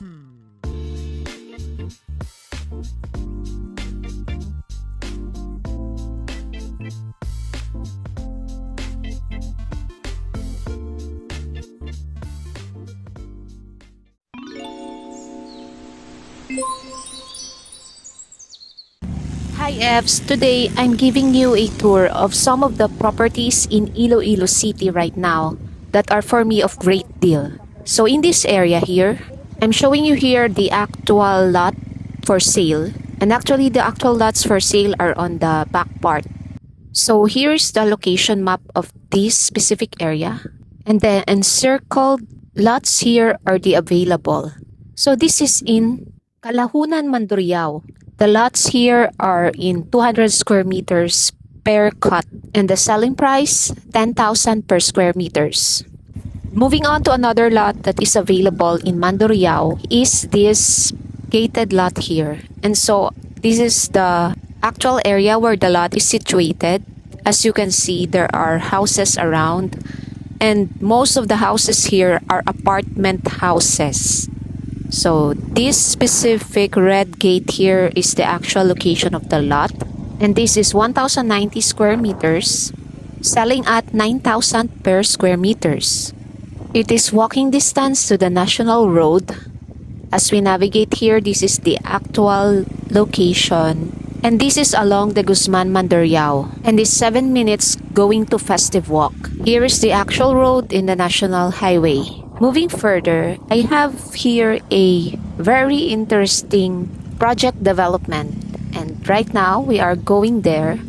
Hi Evs, today I'm giving you a tour of some of the properties in Iloilo City right now that are for me of great deal. So in this area here, I'm showing you here the actual lot for sale. And actually the actual lots for sale are on the back part. So here's the location map of this specific area. And the encircled lots here are the available. So this is in Calahunan, Mandurriao. The lots here are in 200 square meters per cut and the selling price 10,000 per square meters. Moving on to another lot that is available in Mandurriao is this gated lot here. And so this is the actual area where the lot is situated. As you can see, there are houses around and most of the houses here are apartment houses. So this specific red gate here is the actual location of the lot. And this is 1,090 square meters, selling at 9,000 per square meters. It is walking distance to the National Road. As we navigate here, this is the actual location. And this is along the Guzman Mandurriao. And is 7 minutes going to Festive Walk. Here is the actual road in the National Highway. Moving further, I have here a very interesting project development. And right now, we are going there.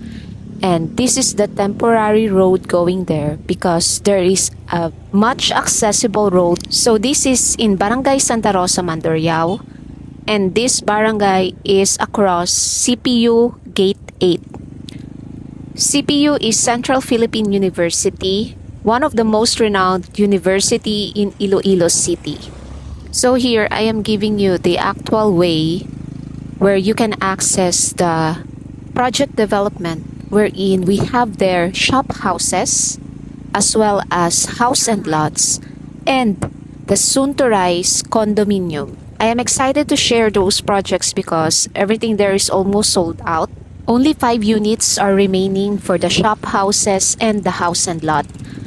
And this is the temporary road going there because there is a much accessible road. So this is in Barangay Santa Rosa, Mandurriao. And this barangay is across CPU Gate 8. CPU is Central Philippine University, one of the most renowned university in Iloilo City. So here I am giving you the actual way where you can access the project development wherein we have their shop houses as well as house and lots and the soon to rise condominium. I am excited to share those projects because everything there is almost sold out. Only 5 units are remaining for the shop houses and the house and lot.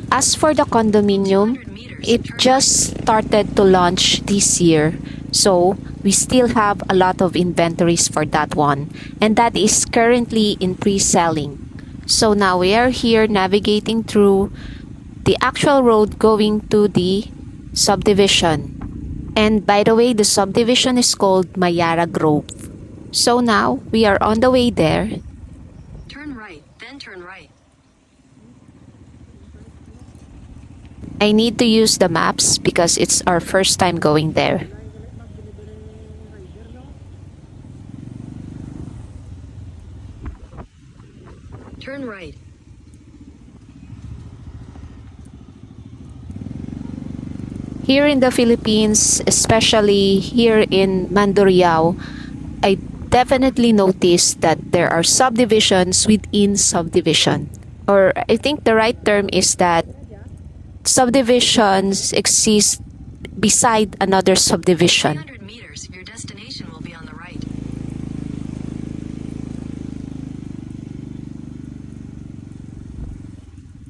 As for the condominium, it just started to launch this year. So we still have a lot of inventories for that one. And that is currently in pre-selling. So now we are here navigating through the actual road going to the subdivision. And by the way, the subdivision is called Mayara Grove. So now we are on the way there. Turn right, then turn right. I need to use the maps because it's our first time going there. Turn right. Here in the Philippines, especially here in Mandurriao, I definitely noticed that there are subdivisions within subdivision. Or I think the right term is that subdivisions exist beside another subdivision. 300 meters, your destination will be on the right.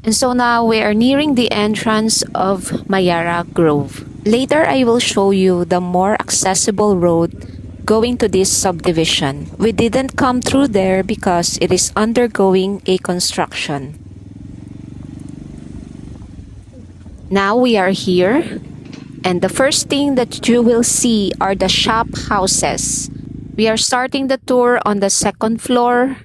And so now we are nearing the entrance of Mayara Grove. Later, I will show you the more accessible road going to this subdivision. We didn't come through there because it is undergoing a construction. Now we are here, and the first thing that you will see are the shop houses. We are starting the tour on the second floor,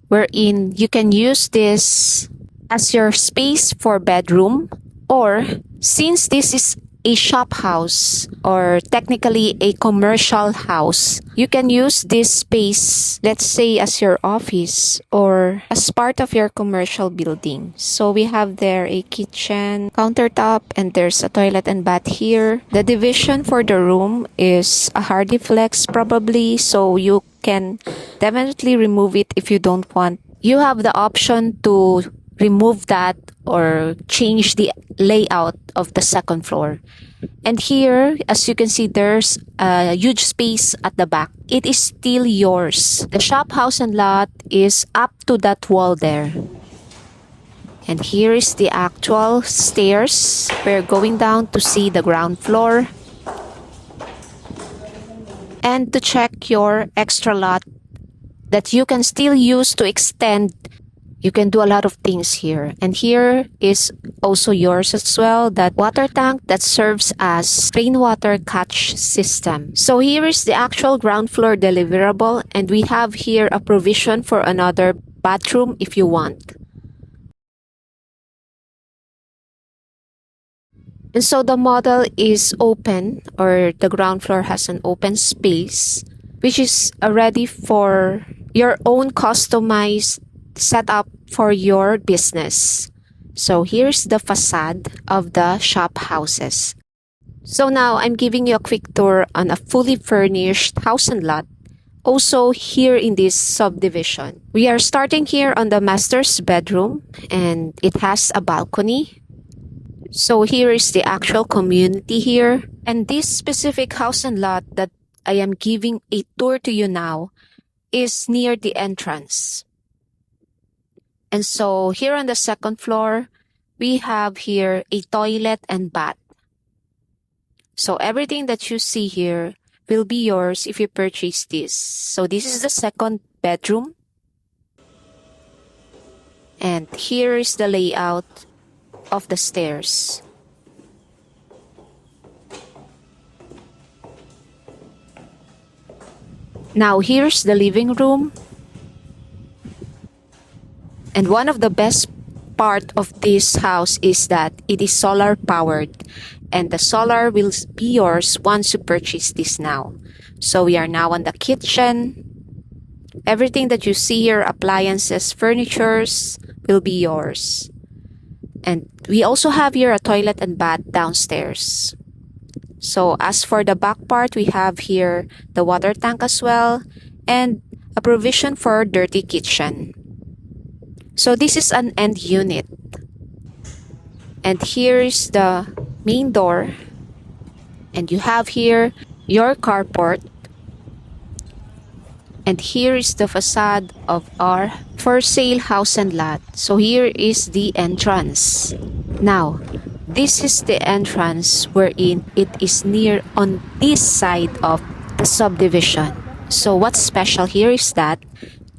wherein you can use this as your space for bedroom, or since this is a shop house or technically a commercial house, you can use this space, let's say as your office or as part of your commercial building. So we have there a kitchen, countertop, and there's a toilet and bath here. The division for the room is a hardy flex probably, so you can definitely remove it if you don't want. You have the option to remove that or change the layout of the second floor. And here, as you can see, there's a huge space at the back. It is still yours. The shop, house, and lot is up to that wall there. And here is the actual stairs. We're going down to see the ground floor. And to check your extra lot that you can still use to extend. You can do a lot of things here. And here is also yours as well, that water tank that serves as rainwater catch system. So here is the actual ground floor deliverable, and we have here a provision for another bathroom if you want. And so the model is open, or the ground floor has an open space, which is ready for your own customized setup for your business. So here's the facade of the shop houses. So now I'm giving you a quick tour on a fully furnished house and lot, also here in this subdivision. We are starting here on the master's bedroom, and it has a balcony. So here is the actual community here. And this specific house and lot that I am giving a tour to you now is near the entrance. And so here on the second floor, we have here a toilet and bath. So everything that you see here will be yours if you purchase this. So this is the second bedroom. And here is the layout of the stairs. Now here's the living room. And one of the best part of this house is that it is solar powered, and the solar will be yours once you purchase this now. So we are now on the kitchen. Everything that you see here, appliances, furnitures, will be yours. And we also have here a toilet and bath downstairs. So as for the back part, we have here the water tank as well, and a provision for dirty kitchen. So this is an end unit. And here is the main door. And you have here your carport. And here is the facade of our for sale house and lot. So here is the entrance. Now, this is the entrance wherein it is near on this side of the subdivision. So what's special here is that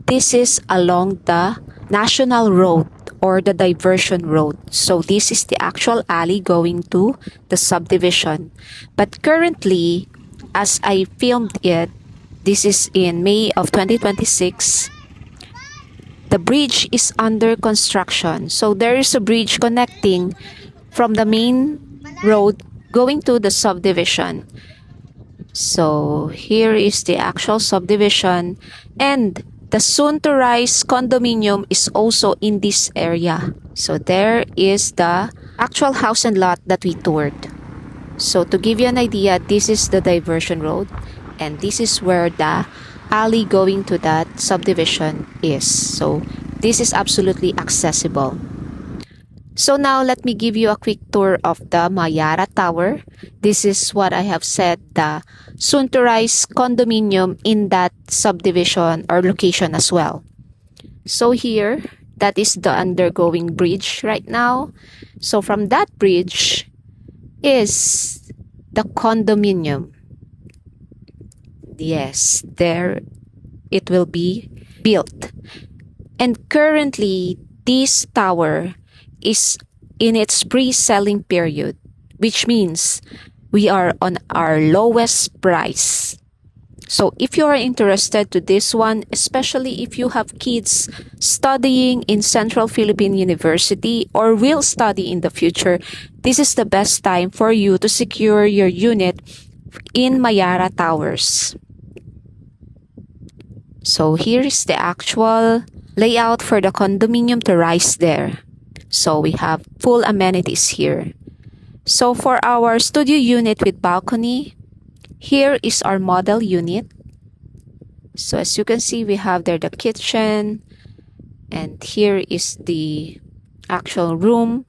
this is along the National Road or the diversion road. So this is the actual alley going to the subdivision. But currently, as I filmed it, this is in May of 2026, the bridge is under construction. So there is a bridge connecting from the main road going to the subdivision. So here is the actual subdivision, and the soon-to-rise condominium is also in this area. So there is the actual house and lot that we toured. So to give you an idea, this is the diversion road, and this is where the alley going to that subdivision is. So this is absolutely accessible. So now let me give you a quick tour of the Mayara Tower. This is what I have said, the soon-to-rise condominium in that subdivision or location as well. So here, that is the undergoing bridge right now. So from that bridge is the condominium. Yes, there it will be built. And currently, this tower is in its pre-selling period, which means we are on our lowest price. So if you are interested to this one, especially if you have kids studying in Central Philippine University or will study in the future, this is the best time for you to secure your unit in Mayara Towers. So here is the actual layout for the condominium to rise there. So we have full amenities here. So for our studio unit with balcony, here is our model unit. So as you can see, we have there the kitchen, and here is the actual room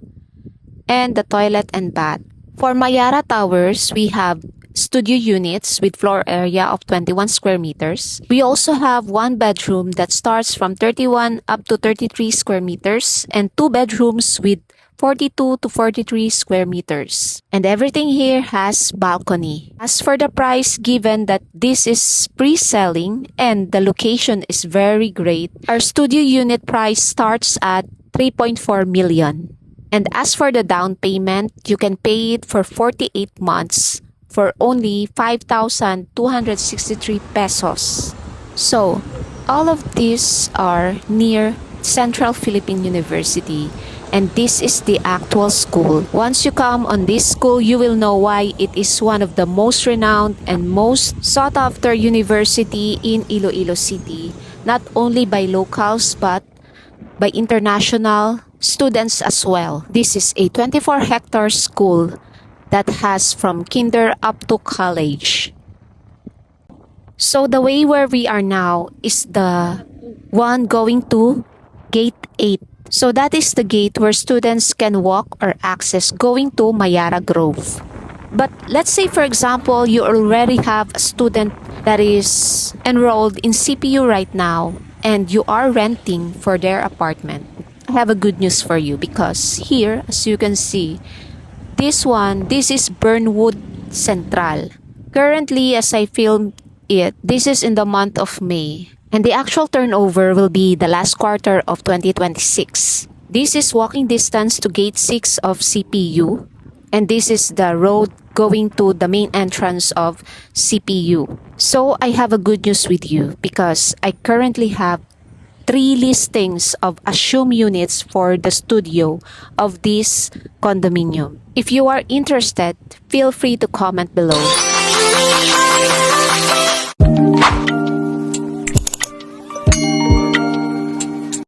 and the toilet and bath. For Mayara Towers, we have studio units with floor area of 21 square meters. We also have one bedroom that starts from 31 up to 33 square meters and two bedrooms with 42 to 43 square meters. And everything here has balcony. As for the price, given that this is pre-selling and the location is very great, our studio unit price starts at 3.4 million. And as for the down payment, you can pay it for 48 months for only 5,263 pesos. So, all of these are near Central Philippine University, and this is the actual school. Once you come on this school, you will know why it is one of the most renowned and most sought after university in Iloilo City, not only by locals but by international students as well. This is a 24-hectare school that has from kinder up to college. So the way where we are now is the one going to Gate 8. So that is the gate where students can walk or access going to Mayara Grove. But let's say for example, you already have a student that is enrolled in CPU right now and you are renting for their apartment. I have a good news for you because here, as you can see, this is Burnwood Central. Currently, as I filmed it, this is in the month of May. And the actual turnover will be the last quarter of 2026. This is walking distance to Gate 6 of CPU. And this is the road going to the main entrance of CPU. So I have a good news with you because I currently have 3 listings of assumed units for the studio of this condominium. If you are interested, feel free to comment below.